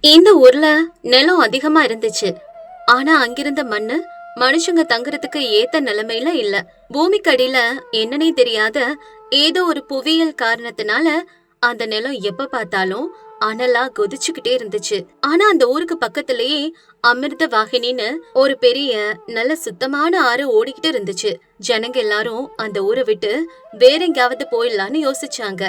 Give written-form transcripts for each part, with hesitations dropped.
இந்த ஊர்ல நிலம் அதிகமா இருந்துச்சு. ஆனா அங்கிருந்த மண்ணு மனுஷங்க தங்குறதுக்கு ஏத்த நிலைமையில இல்ல. பூமிக்கு அடியில என்னன்னே தெரியாத ஏதோ ஒரு புவியியல் காரணத்தினால அந்த நிலம் எப்ப பார்த்தாலும் அனலா கொதிச்சுக்கிட்டே இருந்துச்சு. ஆனா அந்த ஊருக்கு பக்கத்திலேயே அமிர்த வாகினின்னு ஒரு பெரிய நல்ல சுத்தமான ஆறு ஓடிக்கிட்டு இருந்துச்சு. ஜனங்க எல்லாரும் அந்த ஊரை விட்டு வேற எங்காவது போயிடலான்னு யோசிச்சாங்க.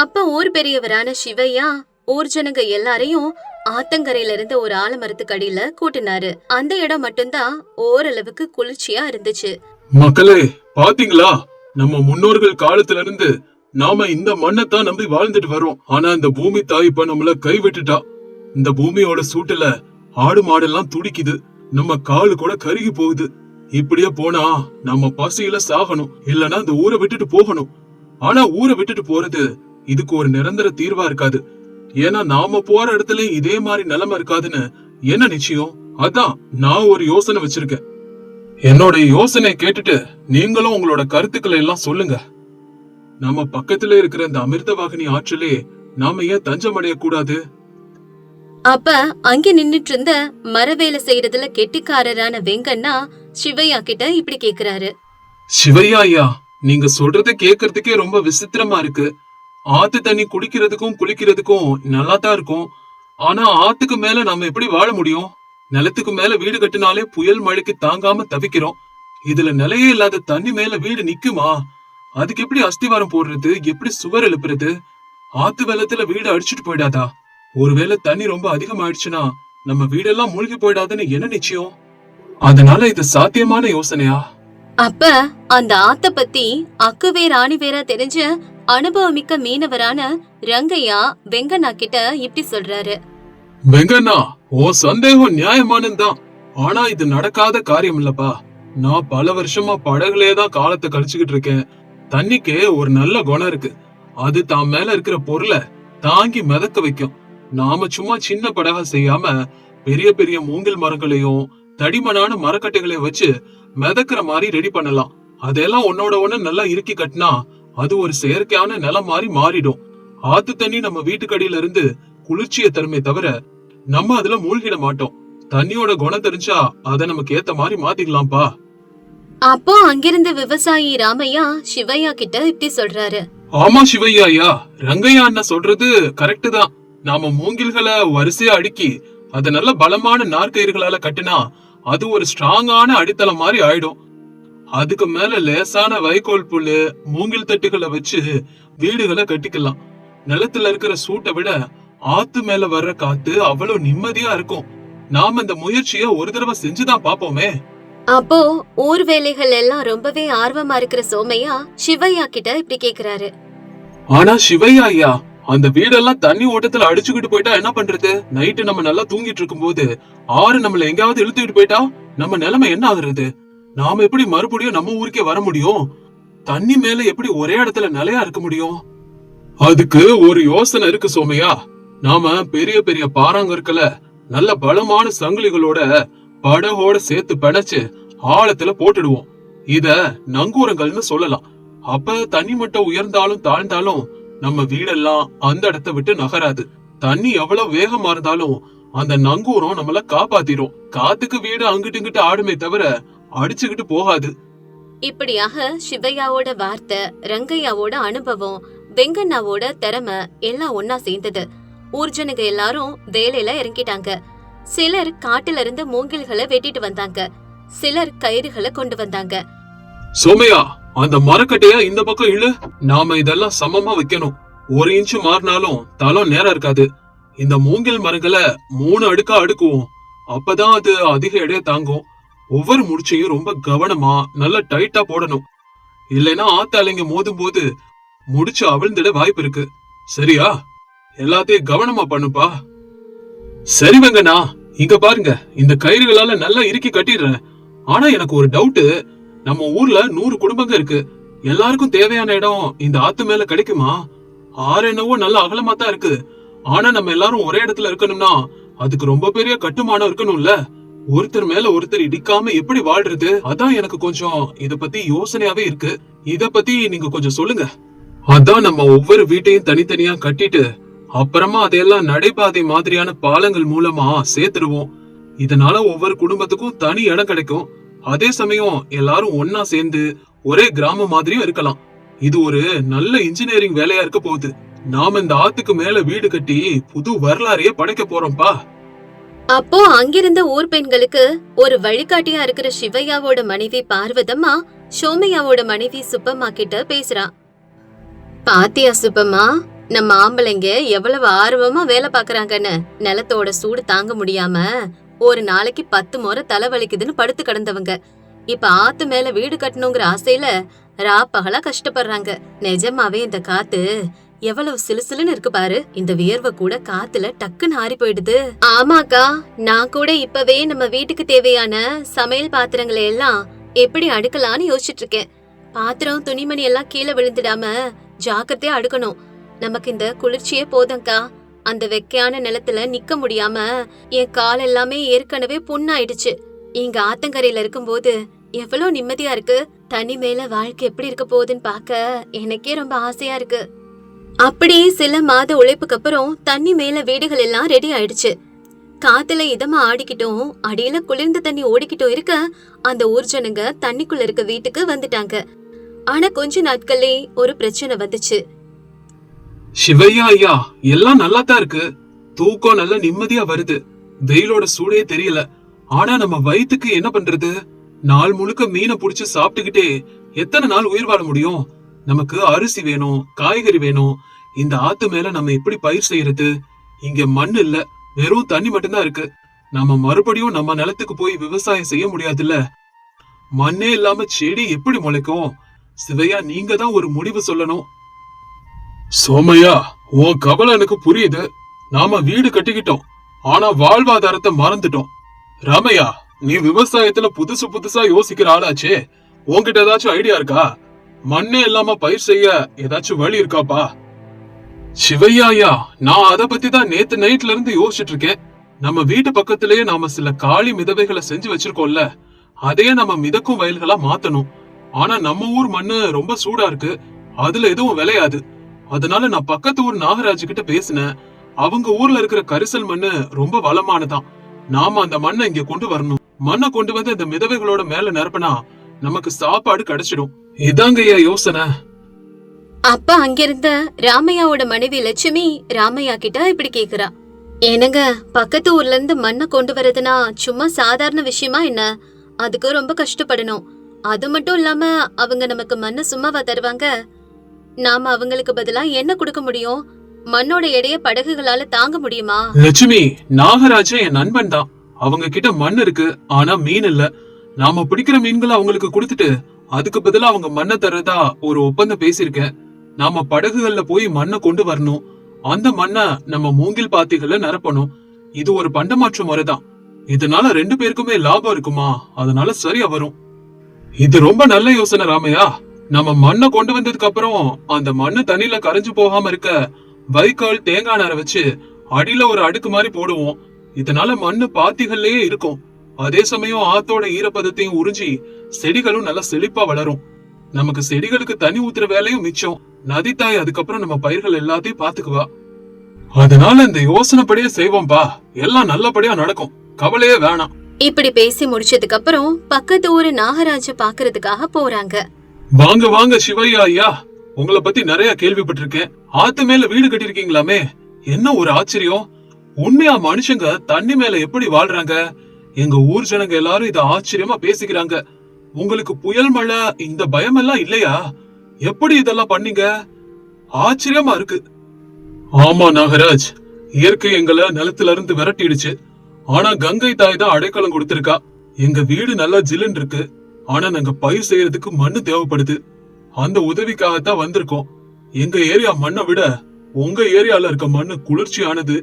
அப்ப ஊர் பெரியவரான சிவையா ஊர் ஜனங்க எல்லாரையும் ஆத்தங்கரையில இருந்த ஒரு ஆலமரத்துக்கு அடியில கூட்டினாரு. அந்த இடம் மட்டும்தான் ஓரளவுக்கு குளிர்ச்சியா இருந்துச்சு. மக்களே, பாத்தீங்களா? நம்ம முன்னோர்கள் காலத்துல இருந்து நாம இந்த மண்ணைத்தான் நம்பி வாழ்ந்துட்டு வரோம். ஆனா இந்த பூமி தாய் இப்ப நம்மள கைவிட்டுட்டா. இந்த பூமியோட சூட்டுல ஆடு மாடெல்லாம் துடிக்குது. நம்ம காலு கூட கருகி போகுது. இப்படியே போனா நம்ம பசியில சாகணும், இல்லனா இந்த ஊரை விட்டுட்டு போகணும். ஆனா ஊரை விட்டுட்டு போறது இதுக்கு ஒரு நிரந்தர தீர்வா இருக்காது. ஏன்னா நாம போற இடத்துல இதே மாதிரி நிலைமை இருக்காதுன்னு என்ன நிச்சயம்? அதான் நான் ஒரு யோசனை வச்சிருக்கேன். என்னோட யோசனை கேட்டுட்டு நீங்களும் உங்களோட கருத்துக்களை எல்லாம் சொல்லுங்க. நம்ம பக்கத்துல இருக்கிற இந்த அமிர்தவாகினி ஆற்றிலே நாம ஏன் தஞ்சம் அடைய கூடாது? அப்ப அங்க நின்னுட்டு இருந்த மரவேலை செய்யறதுல கெட்டிக்காரரான வெங்கண்ணா சிவையா கிட்ட இப்படி கேக்குறாரு. சிவையா ஐயா, நீங்க சொல்றத கேக்குறதுக்கே ரொம்ப விசித்திரமா இருக்கு. ஆத்து தண்ணி குடிக்கிறதுக்கும் குளிக்கிறதுக்கும் நல்லா தான் இருக்கும். ஆனா ஆத்துக்கு மேல நம்ம எப்படி வாழ முடியும்? நிலத்துக்கு மேல வீடு கட்டினாலே புயல் மழைக்கு தாங்காம தவிக்கிறோம். இதுல நிலையே இல்லாத தண்ணி மேல வீடு நிக்குமா? அதுக்கு எப்படி அஸ்திவாரம் போடுறது, எப்படி சுவர் எழுப்புறது? ஆத்து வெள்ளத்துல வீடு அடிச்சுட்டு போயிடாதா? ஒருவேளை தண்ணி ரொம்ப அதிகமாயிடுச்சுன்னா நம்ம வீடெல்லாம் மூழ்கி போயிடாதுன்னு என்ன நிச்சயம்? அதனால இது சாத்தியமான யோசனையா? அப்ப அந்த ஆத்த பத்தி அக்குவே ராணி வேற தெரிஞ்ச அனுபவமிக்க மீனவரான ரங்கையா வெங்கண்ணா கிட்ட இப்படி சொல்றாரு. வெங்கண்ணா, உன் சந்தேகம் நியாயமானதுதான். ஆனா இது நடக்காத காரியம் இல்லப்பா. நான் பல வருஷமா படகுலேதான் காலத்தை கழிச்சுக்கிட்டு இருக்கேன். தண்ணிக்கு ஒரு நல்ல குணம் இருக்கு. அது தான் மேல இருக்கிற பொருளை தாங்கி மிதக்க வைக்கும். நாம சும்மா சின்ன படகா செய்யாம பெரிய பெரிய மூங்கில் மரங்களையும் தடிமனான மரக்கட்டைகளையும் வச்சு மிதக்கிற மாதிரி ரெடி பண்ணலாம். அதெல்லாம் ஒன்னோட ஒண்ணு நல்லா இறுக்கி கட்டினா அது ஒரு செயற்கையான நிலம் மாதிரி மாறிடும். ஆத்து தண்ணி நம்ம வீட்டுக்கடியில இருந்து குளிர்ச்சியை தருமே தவிர நம்ம அதுல மூழ்கிட மாட்டோம். தண்ணியோட குணம் தெரிஞ்சா அதை நமக்கு ஏத்த மாதிரி மாத்திக்கலாம்ப்பா. அப்போ அங்கிருந்த விவசாயி ராமையா சிவையா கிட்ட இப்படி சொல்றாரு. ஆமா சிவையா ஐயா, ரங்கையா அண்ணன் சொல்றது கரெக்ட் தான். நாம மூங்கில்களை வரிசையா அடுக்கி அத நல்ல பலமான நாற்கயிறுகளால கட்டினா அது ஒரு ஸ்ட்ராங்கான அடித்தளம் மாதிரி ஆயிடும். அதுக்கு மேல லேசான வைக்கோல் புல்லு மூங்கில் தட்டுகளை வச்சு வீடுகளை கட்டிக்கலாம். நிலத்துல இருக்கிற சூட்டை விட ஆத்து மேல வர்ற காத்து அவ்வளவு நிம்மதியா இருக்கும். நாம இந்த முயற்சிய ஒரு தடவை செஞ்சுதான் பாப்போமே. அப்போ ஊர் வேலைகள் எல்லாம் ரொம்பவே ஆர்வமா இருக்கிற சோமையா சிவையா கிட்ட இப்படி கேக்குறாரு. ஆனா சிவையா ஐயா, அந்த வீடெல்லாம் தண்ணி ஓட்டத்துல அடிச்சுக்கிட்டு போயிட்டா என்ன பண்றது? நைட்டு நம்ம நல்லா தூங்கிட்டு இருக்கும் போது ஆறு நம்மள எங்கயாவது இழுத்துக்கிட்டு போயிட்டா நம்ம நிலைமை என்ன ஆகுறது? நாம எப்படி மறுபடியும் நம்ம ஊருக்கே வர முடியும்? தண்ணி மேல எப்படி ஒரே இடத்துல நிலையா இருக்க முடியும்? அதுக்கு ஒரு யோசனை இருக்கு சோமையா. நாம பெரிய பெரிய பாறாங்கற்களை நல்ல பலமான சங்கிலிகளோட படகோட சேர்த்து பிணைச்சு ஆழத்துல போட்டுடுவோம். இத நங்கூரங்கள்னு சொல்லலாம். அப்ப தண்ணி மட்டம் உயர்ந்தாலும் தாழ்ந்தாலும் நம்ம வீடெல்லாம் அந்த இடத்தை விட்டு நகராது. தண்ணி எவ்வளவு வேகமா இருந்தாலும் அந்த நங்கூரம் நம்மள காப்பாத்திரும். காத்துக்கு வீடு அங்கிட்டு இங்கிட்டு ஆடுமே தவிர அடிச்சுக்கிட்டு போகாது. இப்படியாக சிவையாவோட வார்த்தை, ரங்கையாவோட அனுபவம், வெங்கண்ணாவோட திறமை எல்லாம் ஒன்னா சேர்ந்தது. ஊர்ஜனங்க எல்லாரும் வேலையில இறங்கிட்டாங்க. சிலர் காட்டுல இருந்து மூங்கில்களை வெட்டிட்டு வந்தாங்க. சிலர் கயிறுகளை கொண்டு வந்தாங்க. சோமையா, அந்த மரக்கட்டைய இந்த பக்கம் இழு. நாம இதெல்லாம் சமமா வைக்கணும். ஒரு இன்ச்சு மாறினாலும் தளம் நேரம் இருக்காது. இந்த மூங்கில் மரங்களை 3 அடுக்கா அடுக்குவோம். அப்பதான் அது அதிக எடைய தாங்கும். ஒவ்வொரு முடிச்சையும் ரொம்ப கவனமா நல்லா டைட்டா போடணும். இல்லைன்னா ஆத்தாலைங்க மோதும் போது முடிச்சு அவிழ்ந்துட வாய்ப்பு இருக்கு. சரியா? எல்லாத்தையும் கவனமா பண்ணுப்பா. சரி வெங்கண்ணா, இங்க பாருங்க, இந்த கயிறுகளால நல்லா இறுக்கி கட்டிடுறேன். ஆனா எனக்கு ஒரு டவுட். நம்ம ஊர்ல 100 குடும்பங்க இருக்கு. எல்லாருக்கும் தேவையான இடம் இந்த ஆத்து மேல கிடைக்குமா? ஆறு என்னவோ நல்ல அகலமா தான் இருக்கு. ஆனா நம்ம எல்லாரும் ஒரே இடத்துல இருக்கணும்னா அதுக்கு ரொம்ப பெரிய கட்டுமானம் இருக்கணும்ல. ஒருத்தர் மேல ஒருத்தர் இடிக்காம எப்படி வாழ்றது? அதான் எனக்கு கொஞ்சம் இத பத்தி யோசனையாவே இருக்கு. இத பத்தி நீங்க கொஞ்சம் சொல்லுங்க. அதான் நம்ம ஒவ்வொரு வீட்டையும் தனித்தனியா கட்டிட்டு அப்புறமா அதையெல்லாம் நடைபாதை மாதிரியான பாலங்கள் மூலமா சேர்த்துடுவோம். இதனால ஒவ்வொரு குடும்பத்துக்கும் தனி இடம் கிடைக்கும். அதே சமயம் எல்லாரும் ஒன்னா சேர்ந்து ஒரே கிராமம் மாதிரியும் இருக்கலாம். இது ஒரு நல்ல இன்ஜினியரிங் வேலையா இருக்க போகுது. நாம இந்த ஆத்துக்கு மேல வீடு கட்டி புது வரலாறையே படைக்க போறோம்பா. அப்போ அங்கிருந்த ஊர் பெண்களுக்கு ஒரு வழிகாட்டியா இருக்கிற சிவையாவோட மனைவி பார்வதம்மா சோமையாவோட மனைவி சுப்பம்மா கிட்ட பேசுறா. பாத்தியா சுப்பம்மா, நம்ம ஆம்பளைங்க எவ்வளவு ஆர்வமா வேலை பாக்குறாங்கன்னு. நிலத்தோட சூடு தாங்க முடியாம ஒரு நாளைக்கு 10 முறை தலைவலிக்குதுன்னு படுத்து கிடந்தவங்க இப்ப ஆத்து மேல வீடு கட்டணுங்கிற ஆசையில ராப்பகலா கஷ்டப்படுறாங்க. நிஜமாவே இந்த காத்து எவ்வளவு சிலுசிலுன்னு இருக்கு பாரு. இந்த வியர்வை கூட காத்துல டக்குன்னு ஆறி போயிடுது. ஆமாக்கா, நான் கூட இப்பவே நம்ம வீட்டுக்கு தேவையான சமையல் பாத்திரங்களை எல்லாம் எப்படி அடுக்கலான்னு யோசிச்சுட்டு இருக்கேன். பாத்திரம் துணிமணி எல்லாம் கீழே விழுந்துடாம ஜாக்கிரதையா அடுக்கணும். நமக்கு இந்த குளிர்ச்சியே போதங்கா. அந்த வெக்கையான நிலத்துல நிக்க முடியாம என் கால் எல்லாமே ஏற்கனவே புண்ணாயிடுச்சு. இங்க ஆத்தங்கரையில இருக்கும்போது எவ்வளவு நிம்மதியா இருக்கு. தனி மேல வாழ்க்கை எப்படி இருக்க போகுதுன்னு பாக்க எனக்கே ரொம்ப ஆசையா இருக்கு. அப்படி சில மாத உழைப்புக்கு அப்புறம் தண்ணி மேல வீடுகள் எல்லாம் ரெடி ஆயிடுச்சு. காத்துல இதமா ஆடிக்கிட்டும் அடியில குளிர்ந்த தண்ணி ஓடிக்கிட்டும் இருக்க அந்த ஊர் ஜனங்க தண்ணிக்குள்ள இருக்க வீட்டுக்கு வந்துட்டாங்க. ஆனா கொஞ்ச நாட்கள்லே ஒரு பிரச்சனை வந்துச்சு. சிவையா ஐயா, எல்லாம் நல்லா தான் இருக்கு. தூக்கம் நல்ல நிம்மதியா வருது. வெயிலோட சூடே தெரியல. ஆனா நம்ம வயிற்றுக்கு என்ன பண்றது? நாள் முழுக்க மீனை புடிச்சு சாப்பிட்டுக்கிட்டே எத்தனை நாள் உயிர் வாழ முடியும்? நமக்கு அரிசி வேணும், காய்கறி வேணும். இந்த ஆத்து மேல நம்ம எப்படி பயிர் செய்யறது? இங்க மண் இல்ல, வெறும் தண்ணி மட்டும்தான் இருக்கு. நம்ம மறுபடியும் நம்ம நிலத்துக்கு போய் விவசாயம் செய்ய முடியாதுல்ல. மண்ணே இல்லாம செடி எப்படி முளைக்கும்? சிவையா, நீங்க தான் ஒரு முடிவு சொல்லணும். சோமையா, உன் கவலை எனக்கு புரியுது. நாம வீடு கட்டிக்கிட்டோம், ஆனா வாழ்வாதாரத்தை மறந்துட்டோம். ராமையா, நீ விவசாயத்துல புதுசு புதுசா யோசிக்கிற ஆளாச்சே. உன்கிட்ட ஏதாச்சும் ஐடியா இருக்கா? மண்ணே இல்லாம பயிர் செய்ய ஏதாச்சும் வழி இருக்காப்பா? சிவையா, நான் அத பத்தி தான் நேத்து நைட்ல இருந்து யோசிச்சுட்டு இருக்கேன். நம்ம வீட்டு பக்கத்திலேயே நாம சில காளி மிதவைகளை செஞ்சு வச்சிருக்கோம்ல, அதையே நம்ம மிதக்கும் வயல்களா மாத்தணும். ஆனா நம்ம ஊர் மண்ணு ரொம்ப சூடா இருக்கு, அதுல எதுவும் விளையாது. அதனால நான் பக்கத்து ஊர் நாகராஜ் கிட்ட பேசினேன். அவங்க ஊர்ல இருக்கிற கரிசல் மண்ணு ரொம்ப வளமானதான். நாம அந்த மண்ணை இங்க கொண்டு வரணும். மண்ணை கொண்டு வந்து அந்த மிதவைகளோட மேல நிரப்பினா நமக்கு சாப்பாடு கிடைச்சிடும். இதாங்கய்யா யோசனை. அப்ப அங்கிருந்த ராமையாவோட மனைவி லட்சுமி ராமையா கிட்ட இப்படி கேக்குறா. என்னங்க, பக்கத்து ஊர்ல இருந்து மண்ணை கொண்டு வரதுனா சும்மா சாதாரண விஷயமா என்ன? அதுக்கு ரொம்ப கஷ்டப்படணும். அது மட்டும் இல்லாம அவங்க நமக்கு மண்ணை சும்மாவா தருவாங்க? நாம அவங்களுக்கு பதிலா என்ன கொடுக்க முடியும்? மண்ணோட எடைய படகுகளால தாங்க முடியுமா? லட்சுமி, நாகராஜ என் நண்பன் தான். அவங்க கிட்ட மண் இருக்கு, ஆனா மீன் இல்ல. நாம பிடிக்கிற மீன்களை அவங்களுக்கு கொடுத்துட்டு அதுக்கு பதிலா அவங்க மண்ணை தர்றதா ஒரு ஒப்பந்தம் பேசியிருக்கேன். நாம படகுகள்ல போய் மண்ணை கொண்டு வரணும். அந்த மண்ணை நம்ம மூங்கில் பாத்திகள்ல நிரப்பணும். இது ஒரு பண்டமாற்று முறைதான். இதனால 2 பேருக்குமே லாபம் இருக்குமா? அதனால சரியா வரும். இது ரொம்ப நல்ல யோசனை ராமையா. நம்ம மண்ணை கொண்டு வந்ததுக்கு அப்புறம் அந்த மண்ணு தண்ணியில கரைஞ்சு போகாம இருக்க வைக்கோல், தேங்காய் நாரை வச்சு அடியில ஒரு அடுக்கு மாதிரி போடுவோம். இதனால மண்ணு பாத்திகள்லயே இருக்கும். அதே சமயம் ஆத்தோட ஈரப்பதத்தையும் உறிஞ்சி செடிகளும் நல்லா செழிப்பா வளரும். நமக்கு செடிகளுக்கு தண்ணி ஊத்துற வேலையும் மிச்சம். நதித்தாய் அதுக்கப்புறம் நம்ம பயிர்கள் எல்லாத்தையும் பாத்துக்குவா. அதனால இந்த யோசனைப்படியே செய்வோம்பா. எல்லாம் நல்லபடியா நடக்கும், கவலையே வேணாம். இப்படி பேசி முடிச்சதுக்கு அப்புறம் பக்கத்து ஊரு நாகராஜ பாக்குறதுக்காக போறாங்க. வாங்க வாங்க சிவையா ஐயா, உங்களை பத்தி நிறைய கேள்விப்பட்டிருக்கேன். ஆத்து மேல வீடு கட்டிருக்கீங்களாமே, என்ன ஒரு ஆச்சரியம். உண்மையா மனுஷங்க தண்ணி மேல எப்படி வாழ்றாங்க? எங்க ஊர் ஜனங்க எல்லாரும் இத ஆச்சரியமா பேசிக்கிறாங்க. உங்களுக்கு புயல் மழை இந்த பயம் எல்லாம் இல்லையா? எப்படி இதெல்லாம் பண்ணீங்க? ஆச்சரியமா இருக்கு. ஆமா நாகராஜ், இயற்கை எங்களை நிலத்துல இருந்து விரட்டிடுச்சு. ஆனா கங்கை தாய் தான் அடைக்கலம் கொடுத்திருக்கா. எங்க வீடு நல்லா ஜில்லுன்னு இருக்கு, ஆனா நாங்க பயிர் செய்யறதுக்கு மண்ணு தேவைப்படுது. அந்த உதவிக்காகத்தான் வந்திருக்கோம். எங்க ஏரியா மண்ணை விட உங்க ஏரியால இருக்க மண்ணு குளிர்ச்சியானது.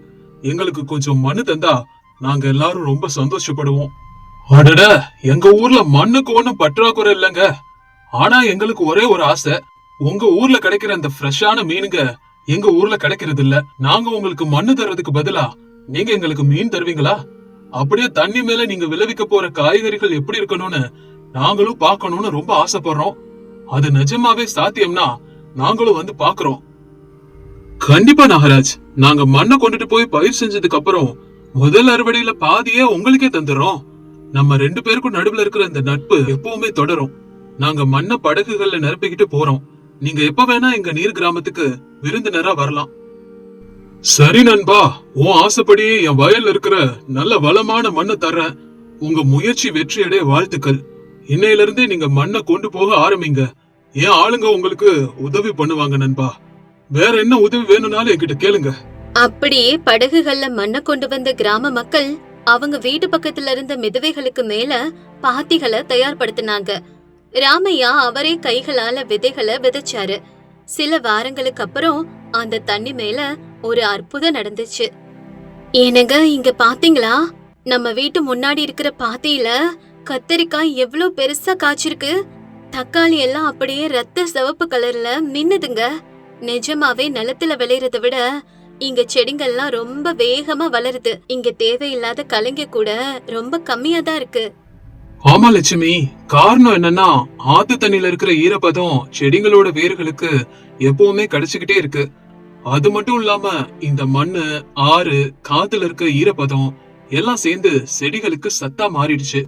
எங்களுக்கு கொஞ்சம் மண்ணு தந்தா நாங்க எல்லாரும் ரொம்ப சந்தோஷப்படுவோம். அடட, எங்க ஊர்ல மண்ணுக்கு ஒண்ணும் பற்றாக்குறை இல்லைங்க. ஆனா எங்களுக்கு ஒரே ஒரு ஆசை, உங்க ஊர்ல கிடைக்கிற அந்த ஃப்ரெஷ்ஷான மீனுங்க எங்க ஊர்ல கிடைக்கிறது இல்ல. நாங்க உங்களுக்கு மண்ணு தர்றதுக்கு பதிலா நீங்க எங்களுக்கு மீன் தருவீங்களா? அப்படியே தண்ணி மேல நீங்க விளைவிக்க போற காய்கறிகள் எப்படி இருக்கணும்னு நாங்களும் பாக்கணும்னு ரொம்ப ஆசைப்படுறோம். அது நிஜமாவே சாத்தியம்னா நாங்களும் வந்து பாக்குறோம். கண்டிப்பா நாகராஜ், நாங்க மண்ணை கொண்டுட்டு போய் பயிர் செஞ்சதுக்கு அப்புறம் முதல் அறுவடையில பாதியே உங்களுக்கே தந்துடுறோம். நம்ம 2 பேருக்கும் நடுவுல இருக்கிற இந்த நட்பு எப்பவுமே தொடரும். நாங்க மண்ணை படகுகள்ல நிரப்பிக்கிட்டு போறோம். நீங்க எப்ப வேணா எங்க நீர் கிராமத்துக்கு விருந்தினரா வரலாம். சரி நண்பா, உன் ஆசைப்படி என் வயல்ல இருக்கிற நல்ல வளமான மண்ணை தர்றேன். உங்க முயற்சி வெற்றியடைய வாழ்த்துக்கள். இன்னையில இருந்தே நீங்க மண்ணை கொண்டு போக ஆரம்பிங்க. என் ஆளுங்க உங்களுக்கு உதவி பண்ணுவாங்க நண்பா. வேற என்ன உதவி வேணும்னாலும் என்கிட்ட கேளுங்க. அப்படியே படகுகள்ல மண்ணை கொண்டு வந்த கிராம மக்கள் அவங்க வீட்டு பக்கத்துல இருந்த மிதவைகளுக்கு மேல பாத்திகளை தயார்படுத்தினாங்க. ராமையா அவரே கைகளால விதைகளை விதைச்சாரு. சில வாரங்களுக்கு அப்புறம் அந்த தண்ணி மேல ஒரு அற்புதம் நடந்துச்சு. ஏனுங்க, இங்க பாத்தீங்களா? நம்ம வீட்டு முன்னாடி இருக்கிற பாத்தியில கத்தரிக்காய் எவ்வளவு பெருசா காய்ச்சிருக்கு. தக்காளி எல்லாம் அப்படியே ரத்த சிவப்பு கலர்ல மின்னுதுங்க. நிஜமாவே நிலத்துல விளையறத விட இங்க செடிங்கள்லாம் ரொம்ப வேகமா வளருது. இங்க தேவையில்லாத கலைங்க கூட ரொம்ப கம்மியா தான் இருக்கு. ஆமா லட்சுமி, காரணம் என்னன்னா ஆத்து தண்ணியில இருக்கிற ஈரப்பதம் செடிங்களோட வேர்களுக்கு எப்பவுமே கிடைச்சுக்கிட்டே இருக்கு. அது மட்டும் இல்லாம இந்த மண்ணு, ஆறு, காத்துல இருக்க ஈரப்பதம் எல்லாம் சேர்ந்து செடிகளுக்கு சத்தா மாறிடுச்சு.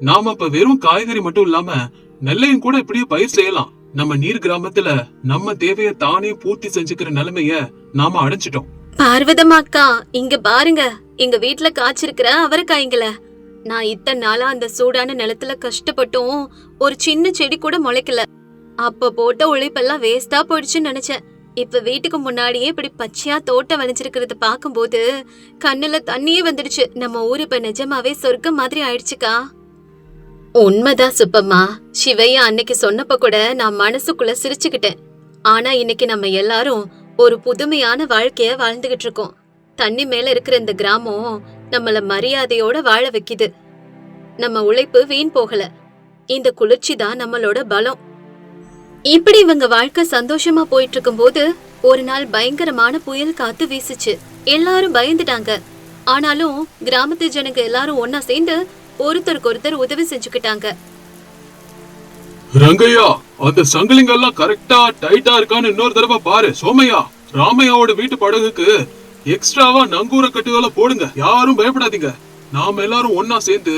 நாம இப்ப வெறும் காய்கறி மட்டும் இல்லாம நெல்லையும் கூட இப்படியே பயிர் செய்யலாம். நம்ம நீர் கிராமத்துல நம்ம தேவைய தானே பூர்த்தி செஞ்சுக்கிற நிலைமைய நாம அடைஞ்சிட்டோம். பார்வதமாக்கா, இங்க பாருங்க, எங்க வீட்டுல காய்ச்சிருக்கிற அவரைக்காய்ங்கள. நான் இத்தனை நாளா அந்த சூடான நிலத்துல கஷ்டப்பட்டும் ஒரு சின்ன செடி கூட முளைக்கல. அப்ப போட்ட உழைப்பெல்லாம் வேஸ்டா போயிடுச்சுன்னு நினைச்சேன். இப்ப வீட்டுக்கு முன்னாடியே இப்படி பச்சையா தோட்டம் விளைஞ்சிருக்கிறத பாக்கும்போது கண்ணுல தண்ணியே வந்துடுச்சு. நம்ம ஊரு இப்ப நிஜமாவே சொர்க்கம் மாதிரி ஆயிடுச்சுக்கா. உண்மைதான் சுப்பம்மா. சிவையா அன்னைக்கு சொன்னப்ப கூட நான் மனசுக்குள்ள சிரிச்சுக்கிட்டேன். ஆனா இன்னைக்கு நம்ம எல்லாரும் ஒரு புதுமையான வாழ்க்கைய வாழ்ந்துகிட்டு இருக்கோம். தண்ணி மேல இருக்கிற இந்த கிராமம் நம்மள மரியாதையோட வாழ வைக்குது. நம்ம உழைப்பு வீண் போகல. இந்த குளிர்ச்சி தான் நம்மளோட பலம். இப்படி இவங்க வாழ்க்கை சந்தோஷமா போயிட்டு இருக்கும் போது ஒரு நாள் பயங்கரமான புயல் காத்து வீசுச்சு. எல்லாரும் பயந்துட்டாங்க. ஆனாலும் கிராமத்து ஜனங்க எல்லாரும் ஒன்னா சேர்ந்து ஒருத்தருக்கு ஒருத்தர் உதவி செஞ்சுக்கிட்டாங்க. ரங்கையா, அந்த சங்கிலிங்க எல்லாம் கரெக்டா டைட்டா இருக்கான்னு இன்னொரு தடவை பாரு. சோமையா, ராமையாவோட வீட்டு படகுக்கு எக்ஸ்ட்ராவா நங்கூர கட்டுகளை போடுங்க. யாரும் பயப்படாதீங்க. நாம எல்லாரும் ஒன்னா சேர்ந்து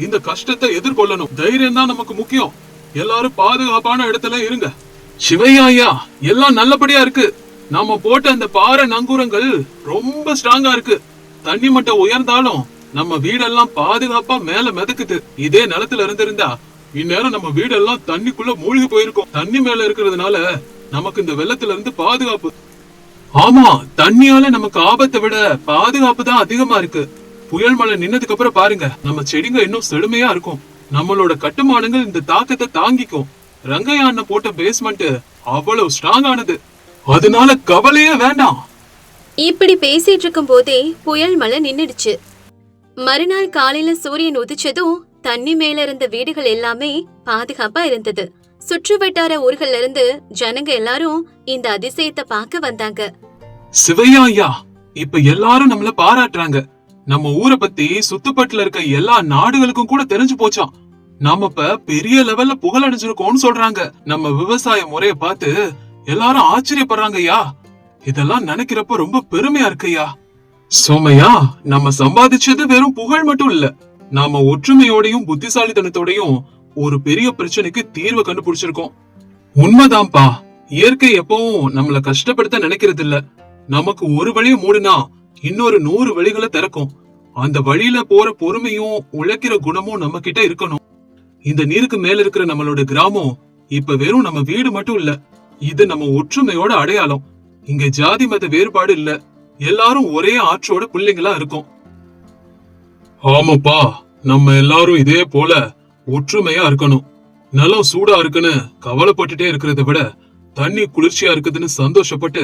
இந்த கஷ்டத்தை எதிர்கொள்ளணும். தைரியம் தான் நமக்கு முக்கியம். எல்லாரும் பாதுகாப்பான இடத்துல இருங்க. சிவையா ஐயா, எல்லாம் நல்லபடியா இருக்கு. நாம போட்ட அந்த பாறை நங்கூரங்கள் ரொம்ப ஸ்ட்ராங்கா இருக்கு. தண்ணி மட்டம் உயர்ந்தாலும் நம்ம வீடெல்லாம் பாதுகாப்பா மேல மிதக்குது. இதே நிலத்துல இருந்திருந்தா இந்நேரம் நம்ம வீடெல்லாம் தண்ணிக்குள்ள மூழ்கி போயிருக்கும். தண்ணி மேல இருக்கிறதுனால நமக்கு இந்த வெள்ளத்துல இருந்து பாதுகாப்பு. ஆமா, தண்ணியால நமக்கு ஆபத்தை விட பாதுகாப்பு தான் அதிகமா இருக்கு. புயல் மழை நின்னதுக்கு அப்புறம் பாருங்க, நம்ம செடிங்க இன்னும் செழுமையா இருக்கும். நம்மளோட கட்டுமானங்கள் இந்த தாக்கத்தை தாங்கிக்கும். ரங்கையா அண்ணன் போட்ட பேஸ்மெண்ட் அவ்வளவு ஸ்ட்ராங் ஆனது. அதனால கவலையே வேண்டாம். இப்படி பேசிட்டு இருக்கும் போதே புயல் மழை நின்னுடுச்சு. மறுநாள் காலையில சூரியன் உதிச்சதும் தண்ணி மேல இருந்த வீடுகள் எல்லாமே பாதுகாப்பா இருந்தது. சுற்று வட்டார ஊர்கள்ல இருந்து ஜனங்க எல்லாரும் இந்த அதிசயத்தை பார்க்க வந்தாங்க. சிவையா ஐயா, இப்ப எல்லாரும் நம்மள பாராட்டுறாங்க. நம்ம ஊரை பத்தி சுத்துப்பட்டுல இருக்க எல்லா நாடுகளுக்கும் கூட தெரிஞ்சு போச்சாம். நாம இப்ப பெரிய லெவல்ல புகழ் அடைஞ்சிருக்கோம்னு சொல்றாங்க. நம்ம விவசாய முறைய பார்த்து எல்லாரும் ஆச்சரியப்படுறாங்க ஐயா. இதெல்லாம் நினைக்கிறப்ப ரொம்ப பெருமையா இருக்கு ஐயா. சோமையா, நம்ம சம்பாதிச்சது வெறும் புகழ் மட்டும் இல்ல. நாம ஒற்றுமையோடையும் புத்திசாலித்தனத்தோடையும் ஒரு பெரிய பிரச்சனைக்கு தீர்வு கண்டுபிடிச்சிருக்கோம். உண்மைதான்ப்பா. இயற்கை எப்பவும் நம்மள கஷ்டப்படுத்த நினைக்கிறது இல்ல. நமக்கு ஒரு வழியை மூடுனா இன்னொரு 100 வழிகளை திறக்கும். அந்த வழியில போற பொறுமையும் உழைக்கிற குணமும் நம்ம கிட்ட இருக்கணும். இந்த நீருக்கு மேல இருக்கிற நம்மளோட கிராமம் இப்ப வெறும் நம்ம வீடு மட்டும் இல்ல. இது நம்ம ஒற்றுமையோட அடையாளம். இங்க ஜாதி மத வேறுபாடு இல்ல. எல்லாரும் ஒரே ஆற்றோட பிள்ளைங்களா இருக்கும். ஆமாப்பா, நம்ம எல்லாரும் இதே போல ஒற்றுமையா இருக்கணும். நிலம் சூடா இருக்குன்னு கவலைப்பட்டுட்டே இருக்கிறத விட தண்ணி குளிர்ச்சியா இருக்குதுன்னு சந்தோஷப்பட்டு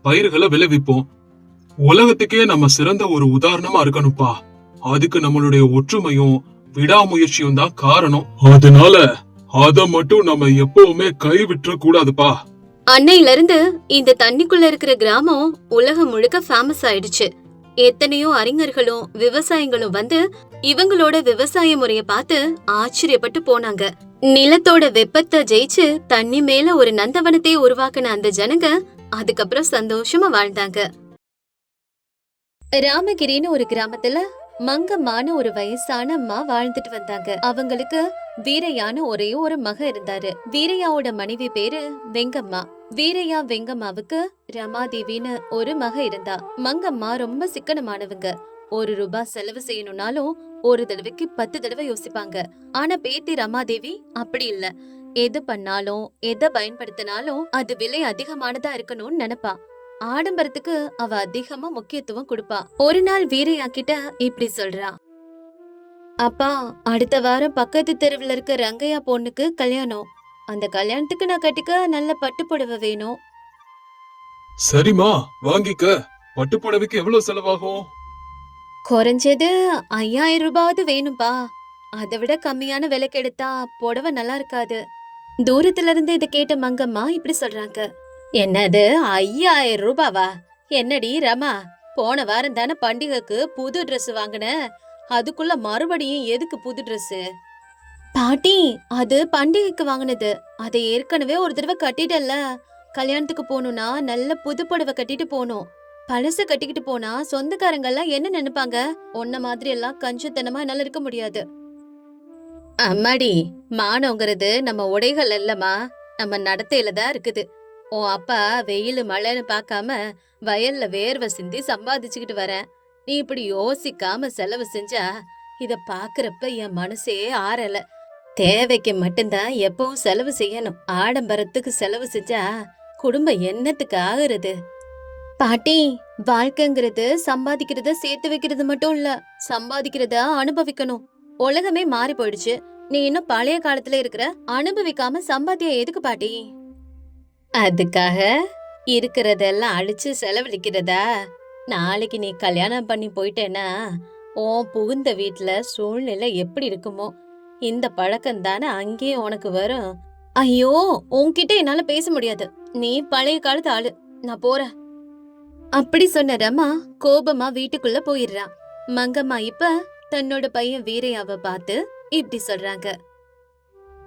பயிர்களை விளைவிப்போம். உலகத்துக்கே நம்ம சிறந்த ஒரு உதாரணமா இருக்கணும்ப்பா. அதுக்கு நம்மளுடைய ஒற்றுமையும் விடாமுயற்சியும் தான் காரணம். அதனால அத மட்டும் நம்ம எப்பவுமே கைவிட்டுற கூடாதுப்பா. அன்னையில இருந்து இந்த தண்ணிக்குள்ள இருக்கிற கிராமம் உலகம் முழுக்க ஃபேமஸ் ஆயிடுச்சு. எத்தனையோ அறிஞர்களும் விவசாயிகளும் வந்து இவங்களோட விவசாய முறைய பார்த்து ஆச்சரியப்பட்டு போனாங்க. நிலத்தோட வெப்பத்தை ஜெயிச்சு தண்ணி மேல ஒரு நந்தவனத்தை உருவாக்குன அந்த ஜனங்க அதுக்கப்புறம் சந்தோஷமா வாழ்ந்தாங்க. ராமகிரின்னு ஒரு கிராமத்துல மங்கம்மான ஒரு வயசான அம்மா வாழ்ந்துட்டு வந்தாங்க. அவங்களுக்கு வீரையான்னு ஒரே ஒரு மக இருந்தாரு. வீரையாவோட மனைவி பேரு வெங்கம்மா. வீரையா வெங்கம்மாவுக்கு ரமாதேவின்னு ஒரு மக இருந்தா. மங்கம்மா ரொம்ப சிக்கனமானவங்க. ₹1 செலவு செய்யணும்னாலும் ஒரு தடவைக்கு 10 தடவை யோசிப்பாங்க. ஆனா பேத்தி ரமாதேவி அப்படி இல்ல. எது பண்ணாலும் எதை பயன்படுத்தினாலும் அது விலை அதிகமானதா இருக்கணும்னு நினைப்பா. ஆடம்பரத்துக்கு அவ அதிகமா முக்கியத்துவம் கொடுப்பா. ஒரு நாள் வீரையா கிட்ட இப்படி சொல்றா. அப்பா, அடுத்த வாரம் பக்கத்து தெருவுல இருக்க ரங்கையா பொண்ணுக்கு கல்யாணம். அந்த கல்யாணத்துக்கு நான் கட்டிக்க நல்ல பட்டு புடவை வேணும். சரிம்மா, வாங்கிக்க. பட்டு புடவைக்கு எவ்வளவு செலவாகும்? குறைஞ்சது ₹5000 வேணும்பா. அதை விட கம்மியான விலைக்கு எடுத்தா புடவை நல்லா இருக்காது. தூரத்துல இருந்து இதை கேட்ட மங்கம்மா இப்படி சொல்றாங்க. என்னது ₹5000வா? என்னடி ரமா, போன வாரம் தானே பண்டிகைக்கு புது Dress வாங்கின, அதுக்குள்ள மறுபடியும் எதுக்கு புது Dress? பாட்டி, அது பண்டிகைக்கு வாங்கினது. அதை ஏற்கனவே ஒரு தடவை கட்டிட்டல்ல. கல்யாணத்துக்கு போகணும்னா நல்ல புது புடவை கட்டிட்டு போகணும். பழச கட்டிக்கிட்டு போனா சொந்தக்காரங்க எல்லாம் என்ன நினைப்பாங்க? உன்ன மாதிரி எல்லாம் கஞ்சத்தனமா என்னால இருக்க முடியாது. அம்மாடி, மானங்கிறது நம்ம உடைகள் இல்லம்மா, நம்ம நடத்தையில தான் இருக்குது. உன் அப்பா வெயில் மழைன்னு பார்க்காம வயல்ல வேர்வை சிந்தி சம்பாதிச்சுக்கிட்டு வரேன். நீ இப்படி யோசிக்காம செலவு செஞ்சா இத பாக்குறப்ப என் மனசே ஆறல. தேவைக்கு மட்டும்தான் எப்பவும் செலவு செய்யணும். ஆடம்பரத்துக்கு செலவு செஞ்சா குடும்பம் என்னத்துக்கு ஆகுறது? பாட்டி, வாழ்க்கைங்கிறது சம்பாதிக்கிறத சேர்த்து வைக்கிறது மட்டும் இல்ல, சம்பாதிக்கிறத அனுபவிக்கணும். உலகமே மாறி போயிடுச்சு. நீ இன்னும் பழைய காலத்துல இருக்கிற, அனுபவிக்காம சம்பாத்தியம் எதுக்கு பாட்டி? அதுக்காக இருக்கிறதெல்லாம் அழிச்சு செலவழிக்கிறதா? நாளைக்கு நீ கல்யாணம் பண்ணி போயிட்டேன்னா உன் புகுந்த வீட்டுல சூழ்நிலை எப்படி இருக்குமோ, இந்த பழக்கம் தானே அங்கேயும் உனக்கு வரும். ஐயோ, உன்கிட்ட என்னால பேச முடியாது. நீ பழைய காலத்து ஆளு. நான் போறேன். அப்படி சொன்ன ரமா கோபமா வீட்டுக்குள்ள போயிடுறா. மங்கம்மா இப்ப தன்னோட பையன் வீரையாவை பார்த்து இப்படி சொல்றாங்க.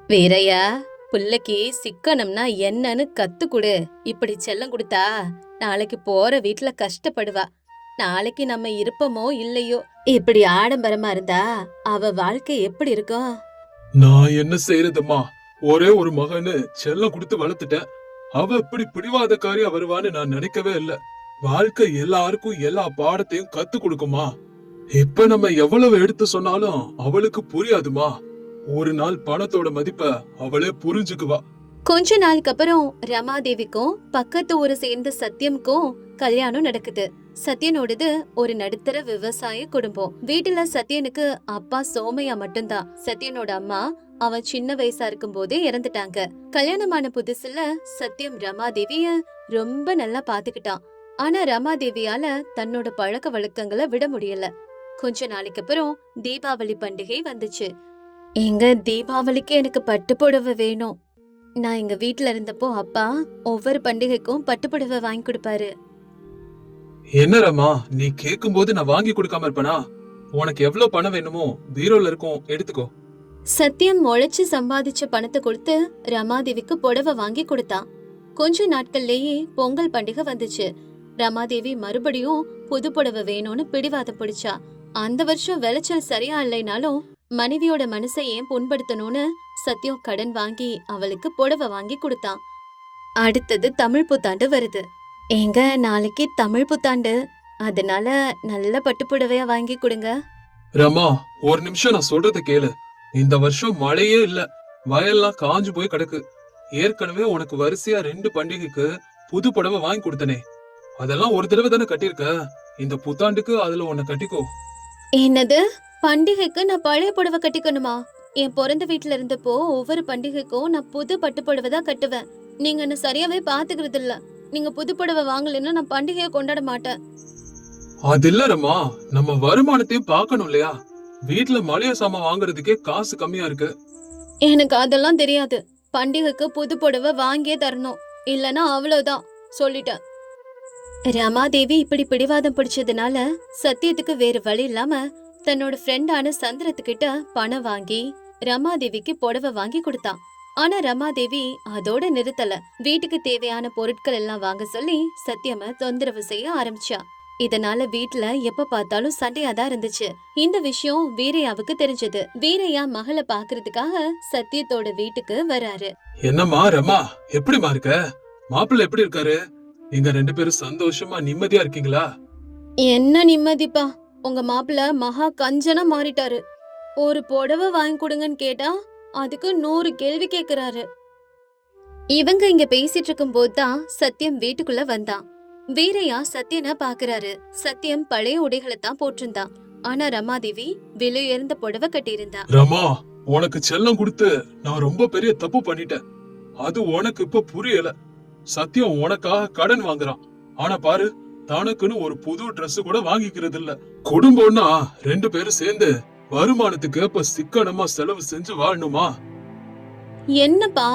வீரையா, புள்ளைக்கு சிக்கனம்னா என்னன்னு கத்து கொடு. இப்படி செல்லம் கொடுத்தா நாளைக்கு போற வீட்டுல கஷ்டப்படுவா. நாளைக்கு நம்ம இருப்போமோ இல்லையோ, இப்படி ஆடம்பரமா இருந்தா அவ வாழ்க்கை எப்படி இருக்கும்? நான் என்ன செய்யறதுமா? ஒரே ஒரு மகன்னு செல்லம் கொடுத்து வளர்த்துட்டேன். அவ இப்படி பிடிவாதக்காரியா வருவான்னு நான் நினைக்கவே இல்ல. வாழ்க்கை எல்லாருக்கும் எல்லா பாடத்தையும் கத்து கொடுக்குமா? இப்ப நம்ம எவ்வளவு எடுத்து சொன்னாலும் அவளுக்கு புரியாதுமா. ஒரு நாள் பணத்தோட மதிப்ப அவளே புரிஞ்சுக்குவா. கொஞ்ச நாளுக்கு அப்புறம் ரமாதேவிக்கும் பக்கத்து ஊரை சேர்ந்த சத்யம்க்கும் கல்யாணம் நடக்குது. சத்யனோடது ஒரு நடுத்தர விவசாய குடும்பம். வீட்டுல சத்யனுக்கு அப்பா சோமையா மட்டும்தான். சத்யனோட அம்மா அவன் சின்ன வயசா இருக்கும் போதே இறந்துட்டாங்க. கல்யாணமான புதுசுல சத்யம் ரமாதேவிய ரொம்ப நல்லா பாத்துக்கிட்டான். ஆனா ரமாதேவியால தன்னோட பழக்க வழக்கங்களை விட முடியல. கொஞ்ச நாளைக்கு அப்புறம் தீபாவளி பண்டிகை வந்துச்சு. எங்க தீபாவளிக்கு எனக்கு பட்டு புடவை வேணும். நான் எங்க வீட்டுல இருந்தப்போ அப்பா ஒவ்வொரு பண்டிகைக்கும் பட்டு புடவை வாங்கி கொடுப்பாரு. என்ன ரமா, நீ கேக்கும் போது நான் வாங்கி கொடுக்காம இருப்பனா? உனக்கு எவ்வளவு பணம் வேணுமோ பீரோல இருக்கும், எடுத்துக்கோ. சத்யம் உழைச்சு சம்பாதிச்ச பணத்தை கொடுத்து ரமாதேவிக்கு புடவை வாங்கி கொடுத்தான். கொஞ்ச நாட்கள்லயே பொங்கல் பண்டிகை வந்துச்சு. ரமாதேவி மறுபடியும் புது புடவை வேணும்னு பிடிவாதம் பிடிச்சா. அந்த வருஷம் விளைச்சல் சரியா இல்லைனாலும் மனைவியோட மனசை ஏன் புண்படுத்தணும்னு சத்யம் கடன் வாங்கி அவளுக்கு புடவை வாங்கி கொடுத்தான். அடுத்தது தமிழ் புத்தாண்டு வருது. எங்க நாளைக்கு தமிழ் புத்தாண்டு, அதனால நல்ல பட்டு புடவையா வாங்கி கொடுங்க. ரமா, ஒரு நிமிஷம் நான் சொல்றத கேளு. இந்த வருஷம் மழையே இல்ல, வயல்லாம் காஞ்சு போய் கிடக்கு. ஏற்கனவே உனக்கு வரிசையா 2 பண்டிகைக்கு புது புடவை வாங்கி கொடுத்தனே, அதெல்லாம் ஒரு தடவை தானே கட்டிருக்க. இந்த புத்தாண்டுக்கு அதுல உன்னை கட்டிக்கோ. என்னது, பண்டிகைக்கு நான் பழைய புடவை கட்டிக்கணுமா? என் பிறந்த வீட்டுல இருந்தப்போ ஒவ்வொரு பண்டிகைக்கும் நான் புது பட்டு புடவை தான் கட்டுவேன். நீங்க என்ன சரியாவே பாத்துக்கிறது இல்ல. நீங்க புது புடவை வாங்கலைன்னா நான் பண்டிகையை கொண்டாட மாட்டேன். அது இல்ல ரமா, நம்ம வருமானத்தையும் பார்க்கணும் இல்லையா? வீட்டுல மளிகை சாமான் வாங்குறதுக்கே காசு கம்மியா இருக்கு. எனக்கு அதெல்லாம் தெரியாது. பண்டிகைக்கு புது புடவை வாங்கியே தரணும், இல்லனா அவ்வளவுதான், சொல்லிட்டேன். ரமாதேவி இப்படி பிடிவாதம் பிடிச்சதுனால சத்தியத்துக்கு வேற வழி இல்லாம தன்னோட ஃப்ரெண்டான சந்திரத்துக்கிட்ட பணம் வாங்கி ரமாதேவிக்கு புடவை வாங்கி கொடுத்தான். ஆனா ரமாதேவி அதோட நிறுத்தல. வீட்டுக்கு தேவையான பொருட்கள் எல்லாம் வாங்க சொல்லி சத்யம தொந்தரவு செய்ய ஆரம்பிச்சா. இதனால வீட்ல எப்ப பார்த்தாலும் சண்டையாதான் இருந்துச்சு. இந்த விஷயம் வீரையாவுக்கு தெரிஞ்சது. வீரையா மகளை பாக்குறதுக்காக சத்யத்தோட வீட்டுக்கு வராரு. என்னம்மா ரமா, எப்படிமா இருக்க? மாப்பிள்ளை எப்படி இருக்காரு? நீங்க 2 பேரும் சந்தோஷமா நிம்மதியா இருக்கீங்களா? என்ன நிம்மதிப்பா, உங்க மாப்பிள்ள மகா கஞ்சனா மாறிட்டாரு. ஒரு புடவை வாங்கி கொடுங்கன்னு கேட்டா அதுக்கு 100 கேள்வி கேக்குறாரு. இவங்க இங்க பேசிட்டு இருக்கும் போதுதான் சத்யம் வீட்டுக்குள்ள வந்தான். வீரையா சத்யனை பாக்குறாரு. சத்யம் பழைய உடைகளை தான் போட்டிருந்தான். ஆனா ரமாதேவி விலையுயர்ந்த புடவை கட்டியிருந்தா. ரமா, உனக்கு செல்லம் கொடுத்து நான் ரொம்ப பெரிய தப்பு பண்ணிட்டேன். அது உனக்கு இப்ப புரியல. சத்யம் உனக்காக கடன் வாங்குறான். ஆனா பாரு, தனக்குன்னு ஒரு புது Dress கூட வாங்கிக்கிறது இல்ல. குடும்பம்னா 2 பேரும் சேர்ந்து வருமானத்துக்கு ஏற்ப சிக்கனமா செலவு செஞ்சு வாழணுமா? என்னப்பா,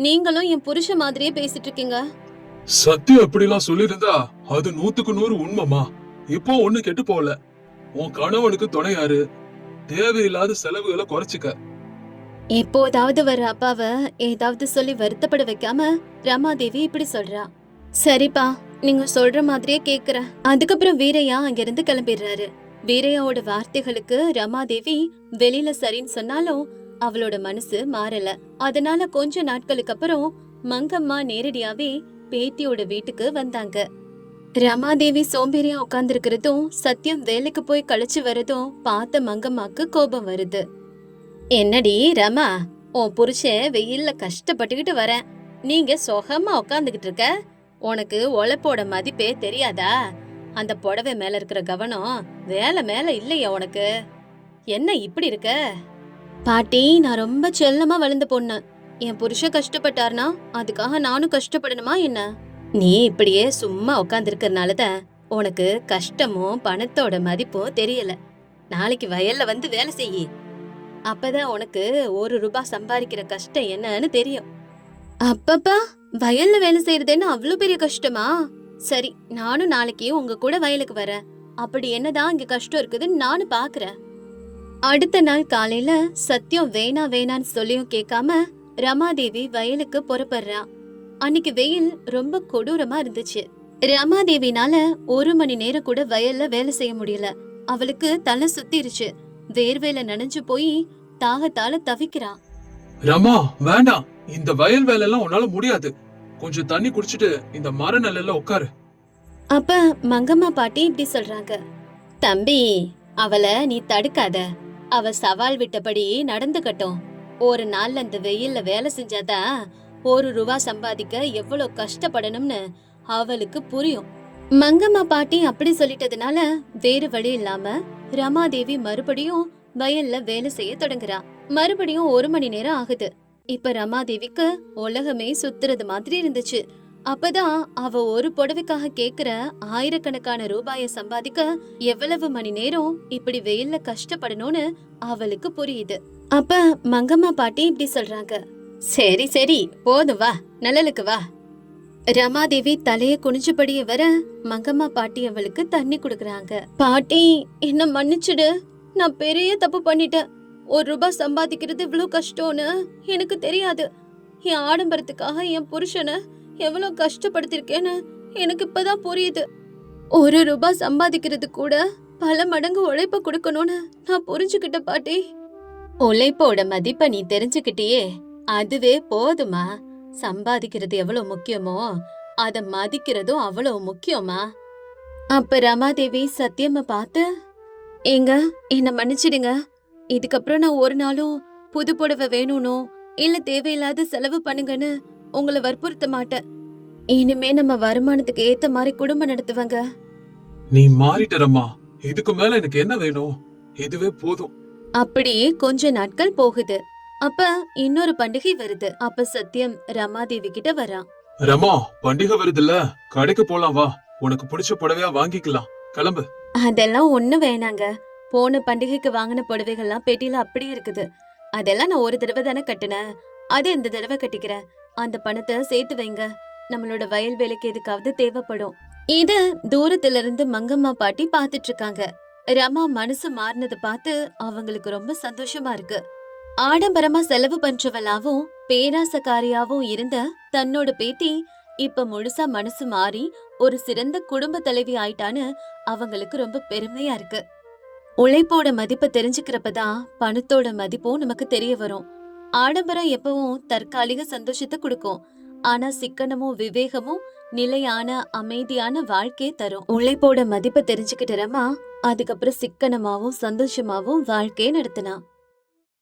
நீங்களும் என் புருஷ மாதிரியே பேசிட்டு இருக்கீங்க. சத்யம் எப்படிலாம் சொல்லிருந்தா அது 100க்கு 100 உண்மைமா. இப்போ ஒண்ணு கெட்டு போகல. உன் கணவனுக்கு துணையாரு. தேவையில்லாத செலவுகளை குறைச்சுக்க. எப்போதாவது வர அப்பாவ ஏதாவது சொல்லி வருத்தப்பட வைக்காம ரமாதேவி இப்படி சொல்றா. சரிப்பா, நீங்க சொல்ற மாதிரியே கேக்குறேன். அதுக்கப்புறம் வீரையா அங்கிருந்து கிளம்பிடுறாரு. வீரையாவோட வார்த்தைகளுக்கு ரமாதேவி வெளியில சரின்னு சொன்னாலும் அவளோட மனசு மாறல. அதனால கொஞ்ச நாட்களுக்கு அப்புறம் மங்கம்மா நேரடியாவே பேத்தியோட வீட்டுக்கு வந்தாங்க. ரமாதேவி சோம்பேறியா உட்கார்ந்துருக்கிறதும் சத்யம் வேலைக்கு போய் கழிச்சு வரதும் பார்த்த மங்கம்மாக்கு கோபம் வருது. என்னடி ரமா, உன் புருஷன் வெயில்ல கஷ்டப்பட்டுக்கிட்டு வரேன், நீங்க சுகமா உட்காந்துக்கிட்டு இருக்க. உனக்கு உழைப்போட மதிப்பே தெரியாதா? அந்த புடவை மேல இருக்கிற கவனம் வேலை மேல இல்லையா உனக்கு? என்ன இப்படி இருக்க? பாட்டி, நான் ரொம்ப செல்லமா வளர்ந்த பொண்ணு. என் புருஷன் கஷ்டப்பட்டார்னா அதுக்காக நானும் கஷ்டப்படணுமா என்ன? நீ இப்படியே சும்மா உட்கார்ந்து இருக்கறனாலதான் உனக்கு கஷ்டமும் பணத்தோட மதிப்பும் தெரியல. நாளைக்கு வயல்ல வந்து வேலை செய்யி. அப்பதான் உனக்கு 1 ரூபாய் சம்பாதிக்கிற கஷ்டம் என்னன்னு தெரியும். அப்பப்பா, வயல்ல வேலை செய்யறதுன்னு அவ்வளவு பெரிய கஷ்டமா? சரி, நானும் நாளைக்கு உங்க கூட வயலுக்கு வரேன். அப்படி என்னதான் இங்க கஷ்டம் இருக்குதுன்னு நானும் பாக்குறேன். அடுத்த நாள் காலையில சத்யம் வேணா வேணான்னு சொல்லியும் கேட்காம ரமாதேவி வயலுக்கு புறப்படுறா. அன்னைக்கு வெயில் ரொம்ப கொடூரமா இருந்துச்சு. ரமாதேவினால 1 மணி நேரம் கூட வயல்ல வேலை செய்ய முடியல. அவளுக்கு தலை சுத்திருச்சு. வேர்வேல நனைஞ்சு போய் தாகத்தால தவிக்கிறா. ரமா, வேண்டாம். இந்த வயல் வேலை எல்லாம் உன்னால முடியாது. கொஞ்சம் தண்ணி குடிச்சிட்டு இந்த மர நிழல்ல உட்காரு. அப்ப மங்கம்மா பாட்டி இப்படி சொல்றாங்க. தம்பி, அவளை நீ தடுக்காத. அவ சவால் விட்டபடி நடந்துக்கட்டும். ஒரு நாள்ல அந்த வெயில்ல வேலை செஞ்சாதான் 1 ரூபாய் சம்பாதிக்க எவ்வளவு கஷ்டப்படணும்னு அவளுக்கு புரியும். மங்கம்மா பாட்டி அப்படி சொல்லிட்டதுனால வேறு வழி இல்லாம ரமாதேவி மறுபடியும் வயல்ல வேலை செய்ய தொடங்குறா. மறுபடியும் 1 மணி நேரம் ஆகுது. இப்ப ரமாதேவிக்கு உலகமே சுத்துறது மாதிரி இருந்துச்சு. அப்பதான் அவ ஒரு புடவைக்காக கேக்குற ஆயிரக்கணக்கான ரூபாய சம்பாதிக்க எவ்வளவு மணி நேரம் இப்படி வெயில்ல கஷ்டப்படணும்னு அவளுக்கு புரியுது. அப்ப மங்கம்மா பாட்டி இப்படி சொல்றாங்க. சரி சரி, போதும், வா, நிழலுக்கு வா. ரமாதேவி தலைய குனிஞ்சபடியே வர மங்கம்மா பாட்டி அவளுக்கு தண்ணி குடுக்கறாங்க. பாட்டி, என்ன மன்னிச்சுடு. நான் பெரிய தப்பு பண்ணிட்டேன். 1 ரூபாய் சம்பாதிக்கிறது இவ்வளவு கஷ்டம்னு எனக்கு தெரியாது. என் ஆடம்பரத்துக்காக என் புருஷனை எவ்வளவு கஷ்டப்படுத்திருக்கேன்னு எனக்கு இப்பதான் புரியுது. 1 ரூபாய் சம்பாதிக்கிறது கூட பல மடங்கு உழைப்ப கொடுக்கணும்னு நான் புரிஞ்சுக்கிட்ட பாட்டி. உழைப்போட மதிப்ப நீ தெரிஞ்சுக்கிட்டியே, அதுவே போதுமா. சம்பாதிக்கிறது எவ்வளவு முக்கியமோ அத மதிக்கிறதும் அவ்வளவு முக்கியமா. அப்ப ரமாதேவி சத்தியம்மா பார்த்து, ஏங்க, என்ன மன்னிச்சிடுங்க. இதுக்கப்புறம் நான் ஒரு நாளும் புது புடவை வேணும்னோ இல்ல தேவையில்லாத செலவு பண்ணுங்கன்னு உங்களை வற்புறுத்த மாட்டேன். இனிமே நம்ம வருமானத்துக்கு ஏத்த மாதிரி குடும்பம் நடத்துவாங்க. நீ மாறிட்டறம்மா. இதுக்கு மேல எனக்கு என்ன வேணும்? இதுவே போதும். அப்படியே கொஞ்ச நாட்கள் போகுது. அப்ப இன்னொரு பண்டிகை வருது. அப்ப சத்யம் ரமாதேவி கிட்ட வரான். ரமா, பண்டிகை வருதுல்ல, கடைக்கு போலாம் வா. உனக்கு பிடிச்ச புடவையா வாங்கிக்கலாம். கிளம்பு. அதெல்லாம் ஒண்ணு வேணாங்க. போன பண்டிகைக்கு வாங்கின புடவைகள்லாம் பெட்டியில அப்படியே இருக்குது. அதெல்லாம் நான் ஒரு தடவை தானே கட்டினேன். அது இந்த தடவை கட்டிக்கிறேன். அந்த பணத்தை சேர்த்து வைங்க. நம்மளோட வயல் வேலைக்கு எதுக்காவது தேவைப்படும். இத தூரத்துல இருந்து மங்கம்மா பாட்டி பாத்துட்டு இருக்காங்க. ரமா மனசு மாறினதை பார்த்து அவங்களுக்கு ரொம்ப சந்தோஷமா இருக்கு. ஆடம்பரமா செலவு பண்றவளாவும் பேராசக்காரியாவும் இருந்த தன்னோட பேத்தி இப்ப முழுசா மனசு மாறி ஒரு சிறந்த குடும்ப தலைவி ஆயிட்டான்னு அவங்களுக்கு ரொம்ப பெருமையா இருக்கு. உழைப்போட மதிப்பை தெரிஞ்சுக்கிறப்பதான் பணத்தோட மதிப்பும் நமக்கு தெரிய வரும். ஆடம்பரம் எப்பவும் தற்காலிக சந்தோஷத்தை கொடுக்கும். ஆனா சிக்கனமும் விவேகமும் நிலையான அமைதியான வாழ்க்கையை தரும். உழைப்போட மதிப்பை தெரிஞ்சுக்கிட்டு ரமா அதுக்கப்புறம் சிக்கனமாவும் சந்தோஷமாவும் வாழ்க்கையை நடத்தினா.